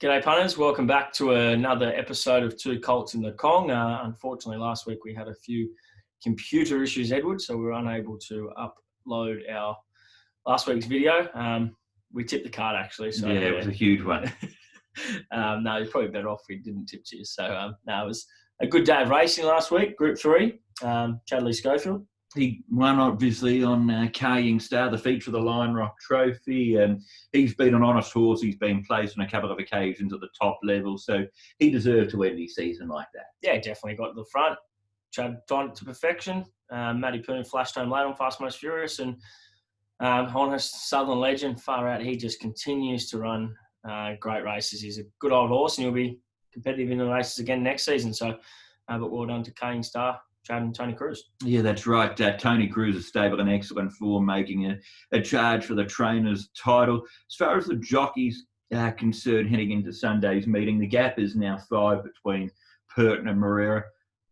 G'day punters, welcome back to another episode of Two Colts in the Kong. Unfortunately, last week we had a few computer issues, Edward, so we were unable to upload our last week's video. We tipped the card actually. So, yeah, it was a huge one. No, you're probably better off we didn't tip you. So no, it was a good day of racing last week, Group 3, Chadley Schofield. He won, obviously, on Carrying Star, the feature of the Lion Rock Trophy, and he's been an honest horse. He's been placed on a couple of occasions at the top level, so he deserved to end his season like that. Yeah, definitely got to the front. Chad timed it to perfection. Matty Poon flashed home late on Fast Most Furious, and honest Southern legend, far out, he just continues to run great races. He's a good old horse, and he'll be competitive in the races again next season. So, but well done to Carrying Star, Chad and Tony Cruz. Yeah, that's right. Tony Cruz is stable and excellent form, making a charge for the trainer's title. As far as the jockeys are concerned, heading into Sunday's meeting, the gap is now 5 between Purton and Moreira.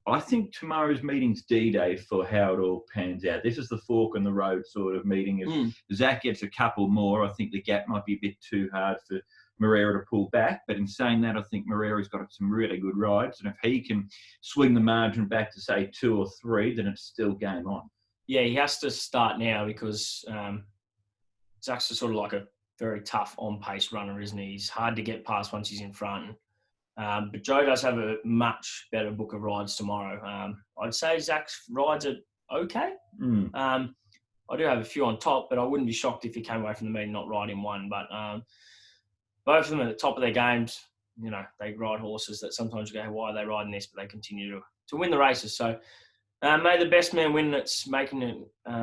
I think tomorrow's meeting's D-Day for how it all pans out. This is the fork in the road sort of meeting. If Zach gets a couple more, I think the gap might be a bit too hard for Moreira to pull back. But in saying that, I think Moreira's got some really good rides. And if he can swing the margin back to, say, 2 or 3, then it's still game on. Yeah, he has to start now because Zach's sort of like a very tough on-pace runner, isn't he? He's hard to get past once he's in front. But Joe does have a much better book of rides tomorrow. I'd say Zach's rides are okay. I do have a few on top, but I wouldn't be shocked if he came away from the meeting not riding one. But both of them at the top of their games, you know, they ride horses that sometimes you go, why are they riding this? But they continue to win the races. So may the best man win. It's making it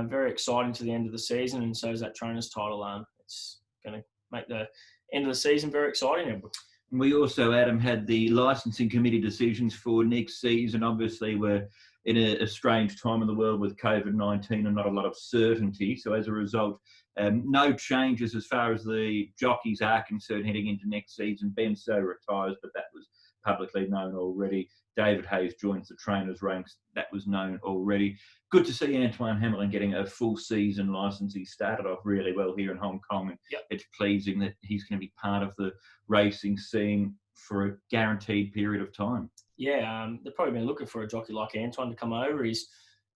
very exciting to the end of the season. And so is that trainer's title. It's going to make the end of the season very exciting, Edward. We also, Adam, had the licensing committee decisions for next season. Obviously, we're in a strange time in the world with COVID-19 and not a lot of certainty. So as a result, no changes as far as the jockeys are concerned heading into next season. Ben So retires, but that was publicly known already. David Hayes joins the trainers' ranks. That was known already. Good to see Antoine Hamilton getting a full season licence. He started off really well here in Hong Kong, and It's pleasing that he's going to be part of the racing scene for a guaranteed period of time. Yeah, they've probably been looking for a jockey like Antoine to come over. He's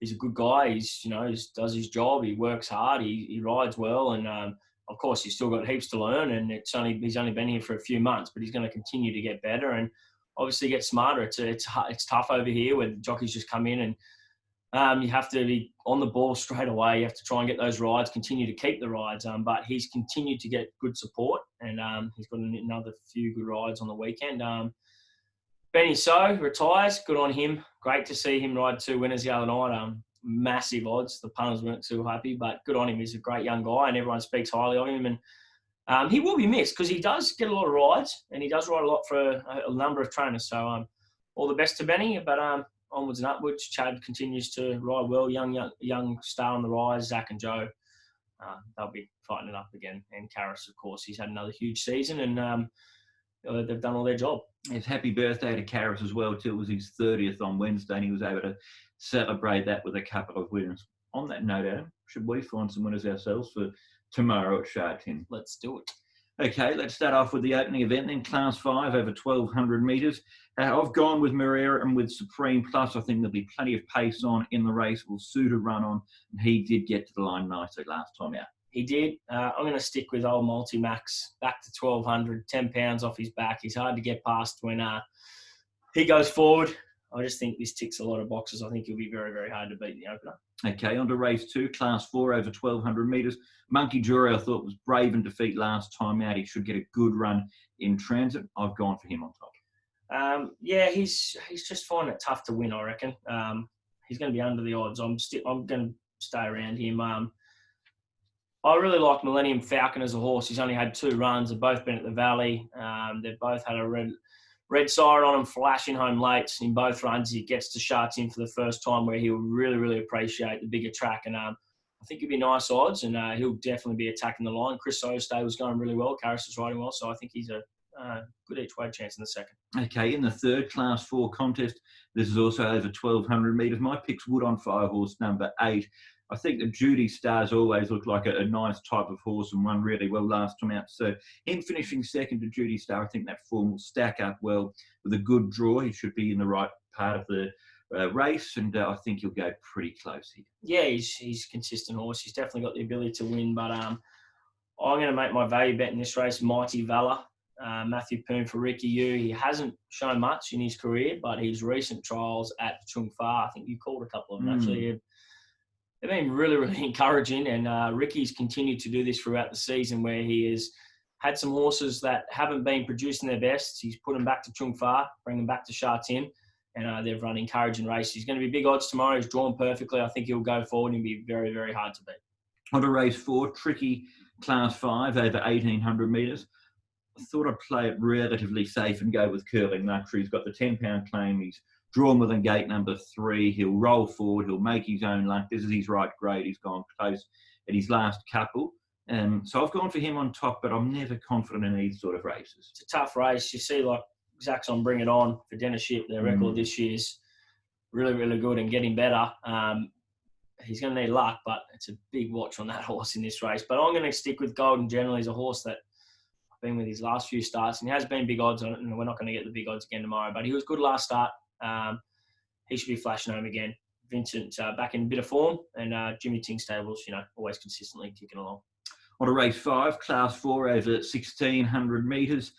a good guy. He does his job. He works hard. He rides well, and of course he's still got heaps to learn. And he's only been here for a few months, but he's going to continue to get better and obviously get smarter. It's tough over here where the jockeys just come in and you have to be on the ball straight away. You have to try and get those rides, continue to keep the rides. But he's continued to get good support, and he's got another few good rides on the weekend. Benny So retires. Good on him. Great to see him ride 2 winners the other night. Massive odds. The punters weren't too happy, but good on him. He's a great young guy, and everyone speaks highly of him. And he will be missed because he does get a lot of rides, and he does ride a lot for a number of trainers. So all the best to Benny, but onwards and upwards. Chad continues to ride well. Young star on the rise. Zach and Joe, they'll be fighting it up again. And Karras, of course, he's had another huge season, and they've done all their job. It's happy birthday to Karras as well, too. It was his 30th on Wednesday, and he was able to celebrate that with a couple of winners. On that note, Adam, should we find some winners ourselves for tomorrow at Shard 10? Let's do it. Okay, let's start off with the opening event then, Class 5 over 1,200 metres. I've gone with Moreira and with Supreme Plus. I think there'll be plenty of pace on in the race. Will suit a run on, and he did get to the line nicely last time out. He did. I'm going to stick with old Multi-Max, back to 1,200, 10 pounds off his back. He's hard to get past when he goes forward. I just think this ticks a lot of boxes. I think he'll be very, very hard to beat in the opener. Okay, on to race 2, Class 4 over 1,200 metres. Monkey Jury, I thought, was brave in defeat last time out. He should get a good run in transit. I've gone for him on top. Yeah, he's just finding it tough to win, I reckon. He's going to be under the odds. I'm going to stay around him. I really like Millennium Falcon as a horse. He's only had 2 runs. They've both been at the Valley. They've both had a red siren on him, flashing home late in both runs. He gets to Sharks in for the first time, where he'll really, really appreciate the bigger track. And I think it'll be nice odds, and he'll definitely be attacking the line. Chris Ostay was going really well. Karras is riding well, so I think he's a good each-way chance in the second. Okay, in the third Class 4 contest, this is also over 1,200 metres. My pick's Wood on Fire horse number 8. I think that Judy Star's always looked like a nice type of horse and won really well last time out. So him finishing second to Judy Star, I think that form will stack up well with a good draw. He should be in the right part of the race, and I think he'll go pretty close here. Yeah, he's a consistent horse. He's definitely got the ability to win, but I'm going to make my value bet in this race, Mighty Valor. Matthew Poon for Ricky Yu. He hasn't shown much in his career, but his recent trials at Chung Fa, I think you called a couple of them actually, they've been really, really encouraging. And Ricky's continued to do this throughout the season, where he has had some horses that haven't been producing their best. He's put them back to Chung Fa, bring them back to Sha Tin, and they've run encouraging races. He's going to be big odds tomorrow. He's drawn perfectly. I think he'll go forward and be very, very hard to beat. On to race 4, tricky Class 5 over 1,800 metres. I thought I'd play it relatively safe and go with Curling Luxury. He's got the £10 claim. He's drawn within gate number 3. He'll roll forward. He'll make his own luck. This is his right grade. He's gone close at his last couple. So I've gone for him on top, but I'm never confident in these sort of races. It's a tough race. You see, like, Zach's on Bring It On for Dennis Ship. Their record this year's really, really good and getting better. He's going to need luck, but it's a big watch on that horse in this race. But I'm going to stick with Golden General. He's a horse that I've been with his last few starts, and he has been big odds on it, and we're not going to get the big odds again tomorrow. But he was good last start. He should be flashing home again. Vincent back in a bit of form, and Jimmy Ting Stables, always consistently kicking along. On to race 5, Class 4 over 1,600 metres.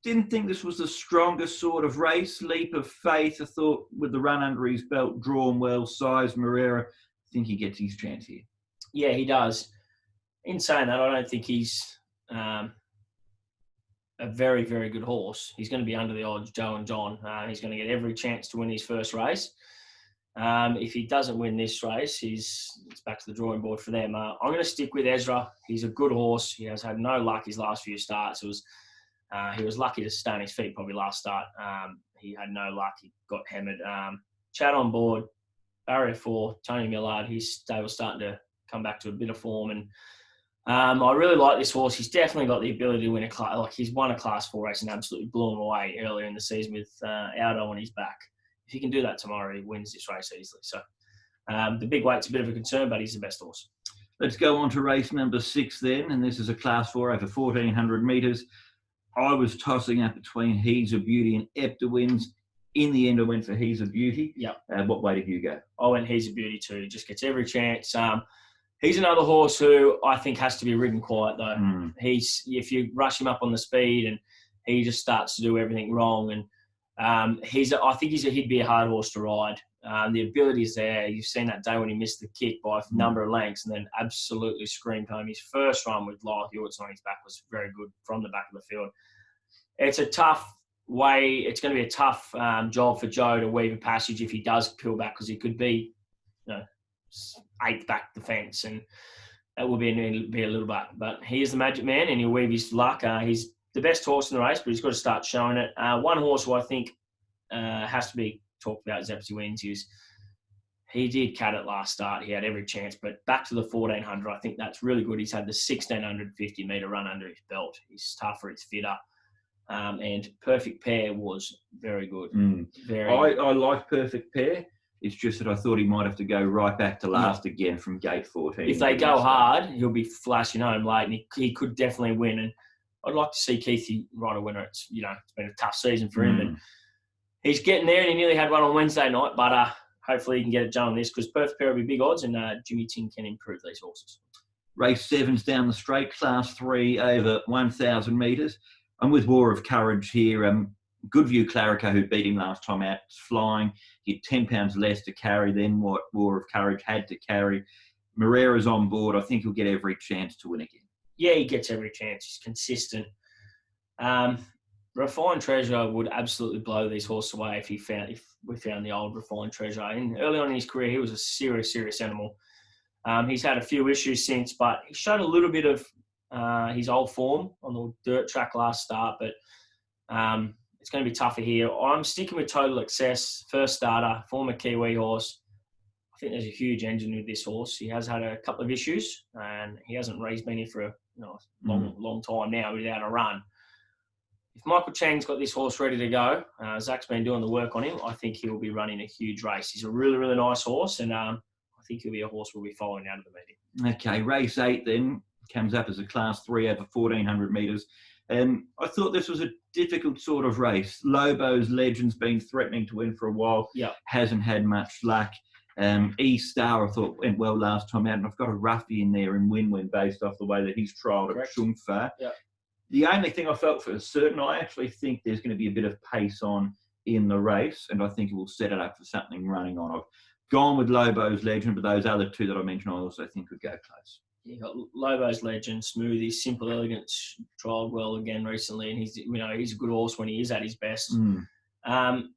Didn't think this was the strongest sort of race. Leap of Faith, I thought, with the run under his belt, drawn well, size Morera. I think he gets his chance here. Yeah, he does. In saying that, I don't think he's a very, very good horse. He's going to be under the odds, Joe and John. He's going to get every chance to win his first race. If he doesn't win this race, it's back to the drawing board for them. I'm going to stick with Ezra. He's a good horse. He has had no luck his last few starts. He was lucky to stay on his feet probably last start. He had no luck. He got hammered. Chad on board, barrier 4, Tony Millard. His stable's starting to come back to a bit of form. And I really like this horse. He's definitely got the ability to win a class. Like, he's won a Class 4 race and absolutely blew him away earlier in the season with Aldo on his back. If he can do that tomorrow, he wins this race easily. So the big weight's a bit of a concern, but he's the best horse. Let's go on to race number 6 then, and this is a Class 4 over 1,400 metres. I was tossing up between He's a Beauty and Epta Wins. In the end, I went for He's a Beauty. Yep. What way did you go? I went He's a Beauty too. He just gets every chance. He's another horse who I think has to be ridden quiet though. If you rush him up on the speed, and he just starts to do everything wrong. And I think he'd be a hard horse to ride. The ability is there. You've seen that day when he missed the kick by a number of lengths and then absolutely screamed home. His first run with Lyle Hewitt's on his back was very good from the back of the field. It's a tough way. It's going to be a tough job for Joe to weave a passage if he does peel back, because he could be, 8th back the fence, and that will be a little bit. But he is the magic man, and he'll weave his luck. He's the best horse in the race, but he's got to start showing it. One horse who I think has to be talked about is Epta Wins. He did cut it last start. He had every chance, but back to the 1,400, I think that's really good. He's had the 1,650 metre run under his belt. He's tougher, he's fitter. And Perfect Pair was very good. I like Perfect Pair. It's just that I thought he might have to go right back to last again from gate 14. If they go hard, he'll be flashing home late, and he could definitely win. And I'd like to see Keithy ride a winner. It's been a tough season for him, and he's getting there. And he nearly had one on Wednesday night, but hopefully he can get it done on this, because Perfect Pair will be big odds, and Jimmy Ting can improve these horses. Race 7's down the straight, Class 3 over 1,000 metres. I'm with War of Courage here. Goodview Clarico, who beat him last time out, is flying. He had 10 pounds less to carry than what War of Courage had to carry. Morera's on board. I think he'll get every chance to win again. Yeah, he gets every chance. He's consistent. Refined Treasure would absolutely blow these horses away if we found the old Refined Treasure. And early on in his career, he was a serious, serious animal. He's had a few issues since, but he showed a little bit of his old form on the dirt track last start, but it's going to be tougher here. I'm sticking with Total Excess, first starter, former Kiwi horse. I think there's a huge engine with this horse. He has had a couple of issues, and he hasn't been here for a long time now without a run. If Michael Chang's got this horse ready to go, Zach's been doing the work on him, I think he'll be running a huge race. He's a really, really nice horse, and I I think he'll be a horse we'll be following out of the meeting. Okay, race 8 then comes up as a Class 3 over 1,400 metres. I thought this was a difficult sort of race. Lobo's Legend's been threatening to win for a while. Yeah. Hasn't had much luck. E-Star, I thought, went well last time out, and I've got a roughie in there in Win-Win based off the way that he's trialled at Shungfa. Yeah. The only thing I felt for certain, I actually think there's going to be a bit of pace on in the race, and I think it will set it up for something running on. I've gone with Lobo's Legend, but those other two that I mentioned I also think could go close. You got Lobo's Legend, Smoothie, Simple Elegance, trialled well again recently, and he's a good horse when he is at his best.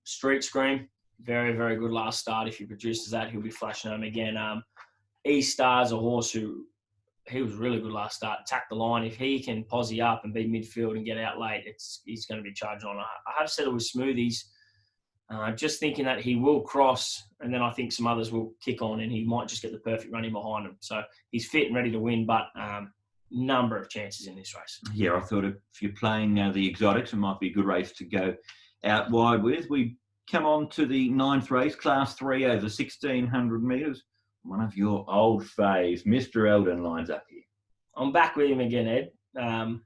Street Scream, very, very good last start. If he produces that, he'll be flashing home again. E-Star's a horse who he was really good last start. Attack the line. If he can posse up and be midfield and get out late, he's going to be charged on. I have said it with Smoothies. Just thinking that he will cross, and then I think some others will kick on, and he might just get the perfect running behind him. So he's fit and ready to win, but number of chances in this race. Yeah, I thought if you're playing the exotics, it might be a good race to go out wide with. We come on to the 9th race, Class 3 over 1,600 metres. One of your old faves, Mr. Eldon, lines up here. I'm back with him again, Ed. I've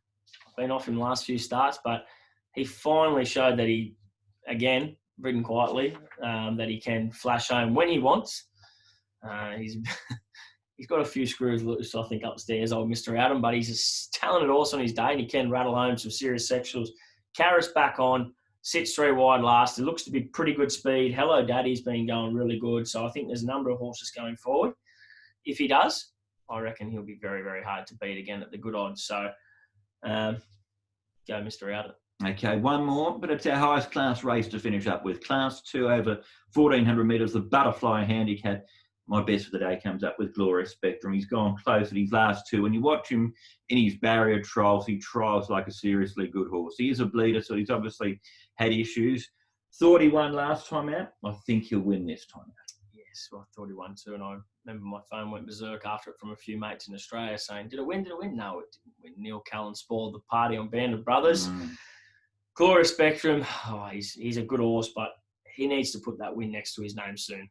been off him the last few starts, but he finally showed that he, again, ridden quietly, that he can flash home when he wants. He's got a few screws loose, I think, upstairs, old Mr. Adam, but he's a talented horse on his day, and he can rattle home some serious sectionals. Karras back on, sits 3 wide last. It looks to be pretty good speed. Hello Daddy's been going really good, so I think there's a number of horses going forward. If he does, I reckon he'll be very, very hard to beat again at the good odds. So go Mr. Adam. Okay, one more, but it's our highest class race to finish up with. Class 2 over 1,400 metres, the Butterfly Handicap. My best for the day comes up with Glorious Spectrum. He's gone close at his last 2. When you watch him in his barrier trials, he trials like a seriously good horse. He is a bleeder, so he's obviously had issues. Thought he won last time out. I think he'll win this time out. Yes, well, I thought he won too, and I remember my phone went berserk after it from a few mates in Australia saying, did it win? No, it didn't win. Neil Callan spoiled the party on Band of Brothers. Glorious Spectrum, he's a good horse, but he needs to put that win next to his name soon.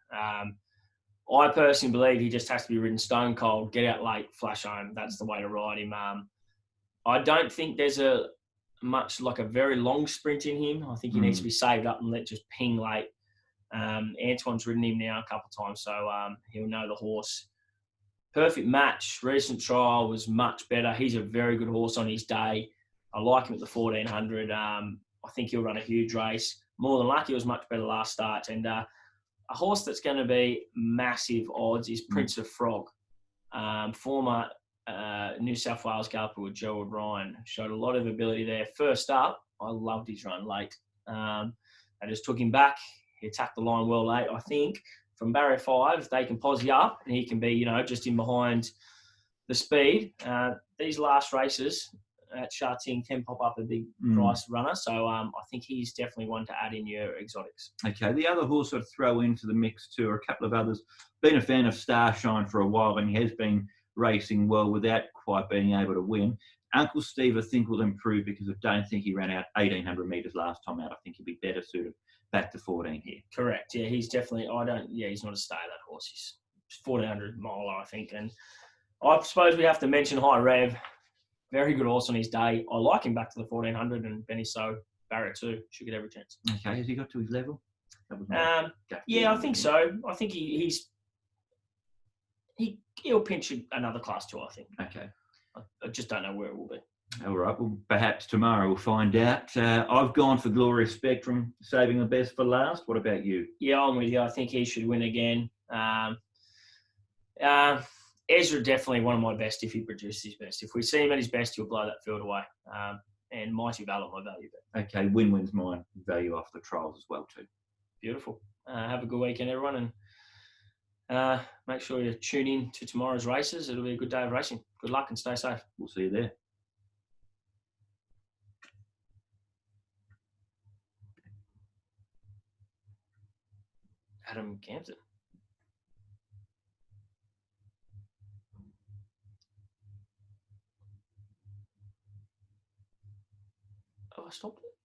I personally believe he just has to be ridden stone cold, get out late, flash home. That's the way to ride him. I don't think there's a very long sprint in him. I think he needs to be saved up and let just ping late. Antoine's ridden him now a couple of times, so he'll know the horse. Perfect match. Recent trial was much better. He's a very good horse on his day. I like him at the 1,400. I think he'll run a huge race. More than lucky, he was much better last start. And a horse that's going to be massive odds is Prince of Frog. Former New South Wales galloper with Gerald Ryan. Showed a lot of ability there. First up, I loved his run late. I just took him back. He attacked the line well late. I think from barrier 5, they can posse up and he can be, just in behind the speed. These last races at Sha Tin can pop up a big price runner. So I think he's definitely one to add in your exotics. Okay, the other horse I'd throw into the mix too are a couple of others. Been a fan of Starshine for a while, and he has been racing well without quite being able to win. Uncle Steve, I think, will improve because I don't think he ran out 1,800 metres last time out. I think he'll be better suited back to 14 here. Correct. Yeah, he's definitely. He's not a stay, that horse. He's 1,400 miler, I think. And I suppose we have to mention High Rev. Very good horse on his day. I like him back to the 1,400, and Benny So, barrier 2, should get every chance. Okay, has he got to his level? Yeah, I think so. I think he'll pinch another class 2, I think. Okay. I just don't know where it will be. All right, well, perhaps tomorrow we'll find out. I've gone for Glorious Spectrum, saving the best for last. What about you? Yeah, I'm with you. I think he should win again. Ezra, definitely one of my best if he produces his best. If we see him at his best, he'll blow that field away. And Mighty Valor, my value bet. Okay, Win-Win's mine value off the trials as well too. Beautiful. Have a good weekend, everyone, and make sure you tune in to tomorrow's races. It'll be a good day of racing. Good luck and stay safe. We'll see you there. Adam Campton. Oh, I stopped it.